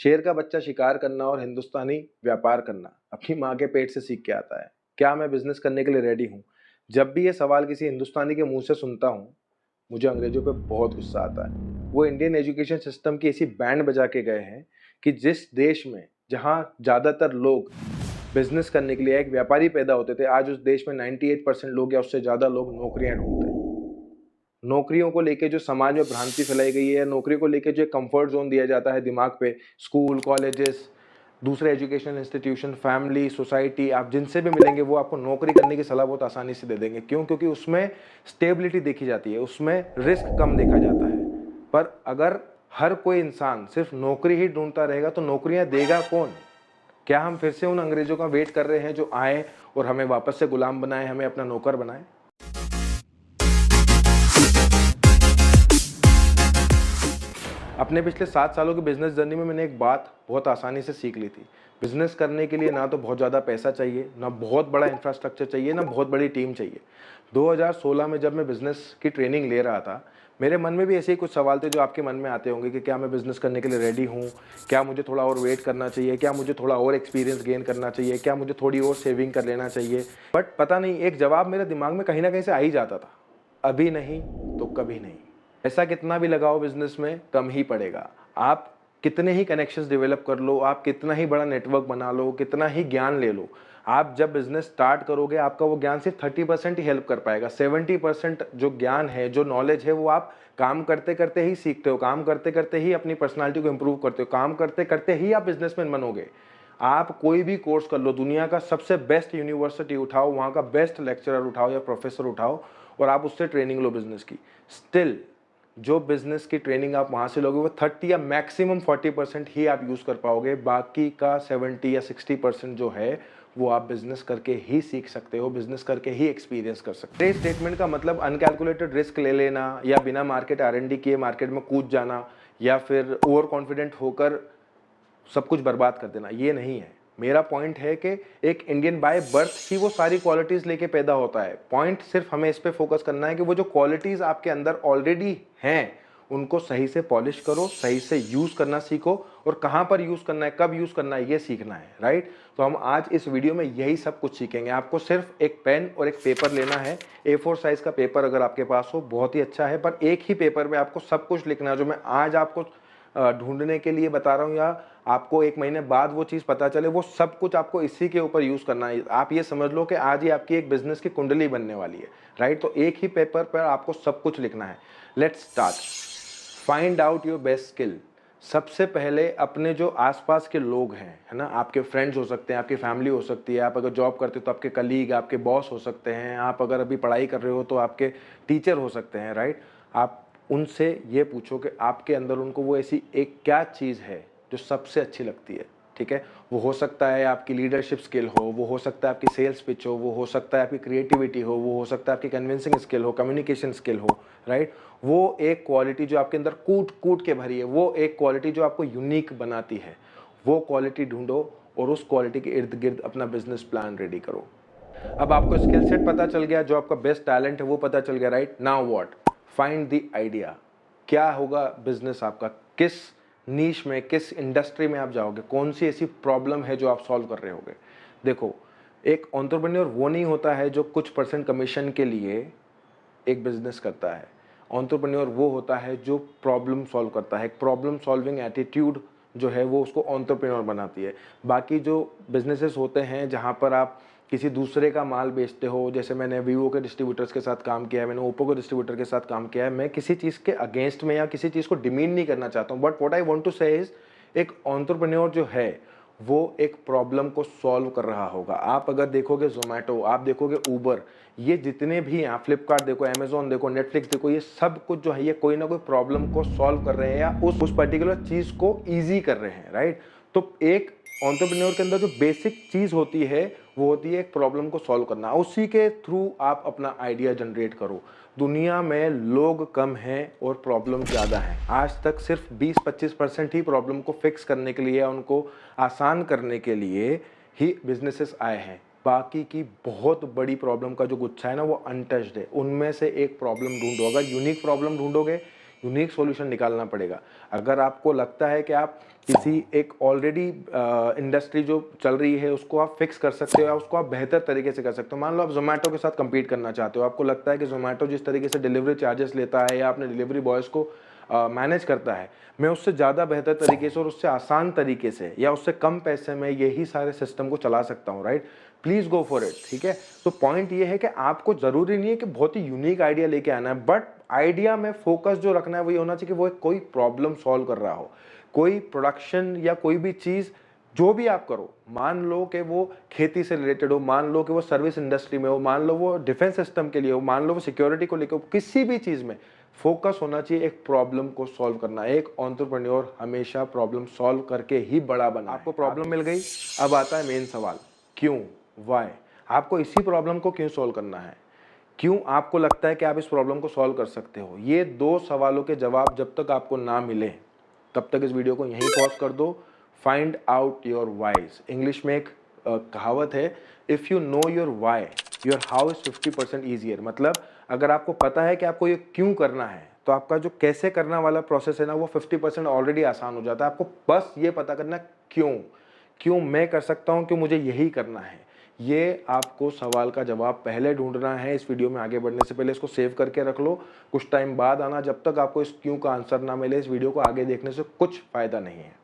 शेर का बच्चा शिकार करना और हिंदुस्तानी व्यापार करना अपनी माँ के पेट से सीख के आता है। क्या मैं बिजनेस करने के लिए रेडी हूँ? जब भी ये सवाल किसी हिंदुस्तानी के मुंह से सुनता हूँ, मुझे अंग्रेजों पे बहुत गुस्सा आता है। वो इंडियन एजुकेशन सिस्टम की ऐसी बैंड बजा के गए हैं कि जिस देश में जहाँ ज़्यादातर लोग बिजनेस करने के लिए एक व्यापारी पैदा होते थे, आज उस देश में 98% लोग या उससे ज़्यादा लोग नौकरियां ढूंढते हैं। नौकरियों को लेके जो समाज में भ्रांति फैलाई गई है, नौकरी को लेके जो एक कंफर्ट जोन दिया जाता है दिमाग पे, स्कूल, कॉलेजेस, दूसरे एजुकेशनल इंस्टीट्यूशन, फैमिली, सोसाइटी, आप जिनसे भी मिलेंगे वो आपको नौकरी करने की सलाह बहुत आसानी से दे देंगे। क्यों? क्योंकि उसमें स्टेबिलिटी देखी जाती है, उसमें रिस्क कम देखा जाता है। पर अगर हर कोई इंसान सिर्फ नौकरी ही ढूंढता रहेगा तो नौकरियां देगा कौन? क्या हम फिर से उन अंग्रेजों का वेट कर रहे हैं जो आए और हमें वापस से गुलाम बनाए, हमें अपना नौकर बनाए? अपने पिछले 7 सालों की बिजनेस जर्नी में मैंने एक बात बहुत आसानी से सीख ली थी। बिजनेस करने के लिए ना तो बहुत ज़्यादा पैसा चाहिए, ना बहुत बड़ा इंफ्रास्ट्रक्चर चाहिए, ना बहुत बड़ी टीम चाहिए। 2016 में जब मैं बिजनेस की ट्रेनिंग ले रहा था, मेरे मन में भी ऐसे ही कुछ सवाल थे जो आपके मन में आते होंगे कि क्या मैं बिजनेस करने के लिए रेडी हूँ? क्या मुझे थोड़ा और वेट करना चाहिए? क्या मुझे थोड़ा और एक्सपीरियंस गेन करना चाहिए? क्या मुझे थोड़ी और सेविंग कर लेना चाहिए? बट पता नहीं, एक जवाब मेरे दिमाग में कहीं ना कहीं से आ ही जाता था, अभी नहीं तो कभी नहीं। पैसा कितना भी लगाओ बिजनेस में, कम ही पड़ेगा। आप कितने ही कनेक्शंस डेवलप कर लो, आप कितना ही बड़ा नेटवर्क बना लो, कितना ही ज्ञान ले लो, आप जब बिजनेस स्टार्ट करोगे आपका वो ज्ञान सिर्फ 30% ही हेल्प कर पाएगा। 70% जो ज्ञान है, जो नॉलेज है, वो आप काम करते करते ही सीखते हो, काम करते करते ही अपनी पर्सनालिटी को इंप्रूव करते हो, काम करते करते ही आप बिजनेसमैन बनोगे। आप कोई भी कोर्स कर लो, दुनिया का सबसे बेस्ट यूनिवर्सिटी उठाओ, वहाँ का बेस्ट लेक्चरर उठाओ या प्रोफेसर उठाओ और आप उससे ट्रेनिंग लो बिजनेस की, स्टिल जो बिजनेस की ट्रेनिंग आप वहां से लोगे वो 30 या मैक्सिमम 40% ही आप यूज कर पाओगे। बाकी का 70 या 60% जो है वो आप बिजनेस करके ही सीख सकते हो, बिजनेस करके ही एक्सपीरियंस कर सकते हो। स्टेटमेंट का मतलब अनकैलकुलेटेड रिस्क ले लेना या बिना मार्केट R&D किए मार्केट में कूद जाना या फिर ओवर कॉन्फिडेंट होकर सब कुछ बर्बाद कर देना, ये नहीं है। मेरा पॉइंट है कि एक इंडियन बाय बर्थ ही वो सारी क्वालिटीज लेके पैदा होता है। पॉइंट सिर्फ हमें इस पे फोकस करना है कि वो जो क्वालिटीज आपके अंदर ऑलरेडी हैं उनको सही से पॉलिश करो, सही से यूज करना सीखो और कहां पर यूज करना है, कब यूज करना है, ये सीखना है। राइट? तो हम आज इस वीडियो में यही सब कुछ सीखेंगे। आपको सिर्फ एक पेन और एक पेपर लेना है। A4 साइज का पेपर अगर आपके पास हो बहुत ही अच्छा है, पर एक ही पेपर में आपको सब कुछ लिखना है जो मैं आज आपको ढूंढने के लिए बता रहा हूँ, या आपको 1 महीने बाद वो चीज़ पता चले, वो सब कुछ आपको इसी के ऊपर यूज़ करना है। आप ये समझ लो कि आज ही आपकी एक बिजनेस की कुंडली बनने वाली है। राइट? तो एक ही पेपर पर आपको सब कुछ लिखना है। Let's start. Find out your best skill. सबसे पहले अपने जो आसपास के लोग हैं, है ना, आपके फ्रेंड्स हो सकते हैं, आपकी फैमिली हो सकती है, आप अगर जॉब करते हो तो आपके कलीग, आपके बॉस हो सकते हैं, आप अगर अभी पढ़ाई कर रहे हो तो आपके टीचर हो सकते हैं। राइट? आप उनसे ये पूछो कि आपके अंदर उनको वो ऐसी एक क्या चीज़ है जो सबसे अच्छी लगती है। ठीक है? वो हो सकता है आपकी लीडरशिप स्किल हो, वो हो सकता है आपकी सेल्स पिच हो, वो हो सकता है आपकी क्रिएटिविटी हो, वो हो सकता है आपकी कन्विंसिंग स्किल हो, कम्युनिकेशन स्किल हो। राइट? वो एक क्वालिटी जो आपके अंदर कूट कूट के भरी है, वो एक क्वालिटी जो आपको यूनिक बनाती है, वो क्वालिटी ढूंढो और उस क्वालिटी के इर्द गिर्द अपना बिजनेस प्लान रेडी करो। अब आपको स्किल सेट पता चल गया, जो आपका बेस्ट टैलेंट है वो पता चल गया। Right? Now what? Find the idea. क्या होगा बिजनेस आपका? किस नीश में, किस इंडस्ट्री में आप जाओगे? कौन सी ऐसी प्रॉब्लम है जो आप सॉल्व कर रहे होगे? देखो, एक एंटरप्रेन्योर वो नहीं होता है जो कुछ परसेंट कमीशन के लिए एक बिजनेस करता है। एंटरप्रेन्योर वो होता है जो प्रॉब्लम सॉल्व करता है। एक प्रॉब्लम सॉल्विंग एटीट्यूड जो है वो उसको एंटरप्रेन्योर बनाती है। बाकी जो बिजनेसेस होते हैं जहाँ पर आप किसी दूसरे का माल बेचते हो, जैसे मैंने वीवो के डिस्ट्रीब्यूटर्स के साथ काम किया है, मैंने ओप्पो के डिस्ट्रीब्यूटर के साथ काम किया है, मैं किसी चीज़ के अगेंस्ट में या किसी चीज़ को डिमीन नहीं करना चाहता हूँ, but what I want to say is, एक एंटरप्रेन्योर जो है वो एक प्रॉब्लम को सॉल्व कर रहा होगा। आप अगर देखोगे जोमेटो, आप देखोगे उबर, ये जितने भी हैं, आप फ्लिपकार्ट देखो, अमेजोन देखो, नेटफ्लिक्स देखो, ये सब कुछ जो है ये कोई ना कोई प्रॉब्लम को सॉल्व कर रहे हैं या उस पर्टिकुलर चीज़ को ईजी कर रहे हैं। राइट? तो एक एंटरप्रेन्योर के अंदर जो बेसिक चीज़ होती है वो होती है एक प्रॉब्लम को सॉल्व करना। उसी के थ्रू आप अपना आइडिया जनरेट करो। दुनिया में लोग कम हैं और प्रॉब्लम ज़्यादा हैं। आज तक सिर्फ 20-25% ही प्रॉब्लम को फिक्स करने के लिए, उनको आसान करने के लिए ही बिजनेसेस आए हैं। बाकी की बहुत बड़ी प्रॉब्लम का जो गुच्छा है ना वो अनटच्ड है। उनमें से एक प्रॉब्लम ढूंढो। अगर यूनिक प्रॉब्लम ढूंढोगे, यूनिक सॉल्यूशन निकालना पड़ेगा। अगर आपको लगता है कि आप किसी एक ऑलरेडी इंडस्ट्री जो चल रही है उसको आप फिक्स कर सकते हो या उसको आप बेहतर तरीके से कर सकते हो। मान लो आप ज़ोमैटो के साथ कम्पीट करना चाहते हो, आपको लगता है कि ज़ोमैटो जिस तरीके से डिलीवरी चार्जेस लेता है या अपने डिलीवरी बॉयज़ को मैनेज करता है, मैं उससे ज़्यादा बेहतर तरीके से और उससे आसान तरीके से या उससे कम पैसे में यही सारे सिस्टम को चला सकता हूँ, right? Please go for it, ठीक है? तो पॉइंट ये है कि आपको ज़रूरी नहीं है कि बहुत ही यूनिक आइडिया लेके आना है, बट आइडिया में फोकस जो रखना है वो ये होना चाहिए कि वो एक कोई प्रॉब्लम सॉल्व कर रहा हो। कोई प्रोडक्शन या कोई भी चीज़ जो भी आप करो, मान लो कि वो खेती से रिलेटेड हो, मान लो कि वो सर्विस इंडस्ट्री में हो, मान लो वो डिफेंस सिस्टम के लिए हो, मान लो वो सिक्योरिटी को लेकर हो, किसी भी चीज़ में फोकस होना चाहिए एक प्रॉब्लम को सॉल्व करना। एक एंटरप्रेन्योर हमेशा प्रॉब्लम सॉल्व करके ही बड़ा बना। आपको प्रॉब्लम मिल गई, अब आता है मेन सवाल, क्यों, व्हाई? आपको इसी प्रॉब्लम को क्यों सॉल्व करना है? क्यों आपको लगता है कि आप इस प्रॉब्लम को सॉल्व कर सकते हो? ये 2 सवालों के जवाब जब तक आपको ना मिले, तब तक इस वीडियो को यहीं पॉज़ कर दो। Find out your whys. English में एक कहावत है, if you know your why, your how is 50% easier. मतलब अगर आपको पता है कि आपको ये क्यों करना है, तो आपका जो कैसे करना वाला प्रोसेस है ना, वो 50% ऑलरेडी आसान हो जाता है। आपको बस ये पता करना क्यों? क्यों मैं कर सकता हूँ, क्यों मुझे यही करना है? ये आपको सवाल का जवाब पहले ढूँढना है। इस वीडियो में आगे बढ़ने से पहले इसको सेव करके रख लो। कुछ टाइम बाद आना, जब तक आपको इस क्यों का आंसर ना मिले, इस वीडियो को आगे देखने से कुछ फ़ायदा नहीं है।